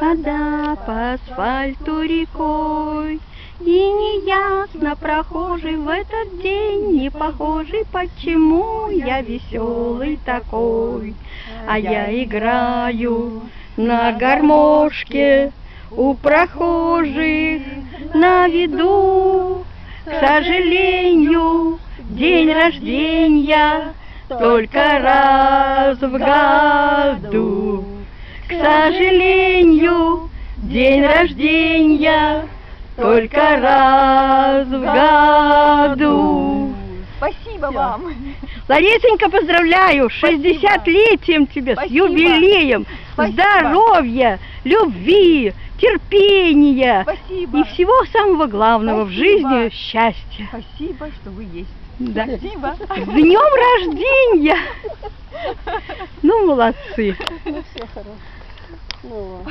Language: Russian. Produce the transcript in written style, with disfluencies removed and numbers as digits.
Вода по асфальту рекой, и неясно прохожий в этот день не похожий, почему я веселый такой. А я играю на гармошке у прохожих на виду. К сожалению, день рождения только раз в году. К сожалению, день рождения только раз в году. Спасибо вам. Ларисенька, поздравляю! 60-летием тебя, Спасибо. с юбилеем! Спасибо. Здоровья, любви, терпения Спасибо. и всего самого главного в Спасибо. жизни — счастья. Спасибо, что вы есть. Да. Спасибо. С днем рождения! Ну, молодцы! Ну, все хорошо. Ну, ладно.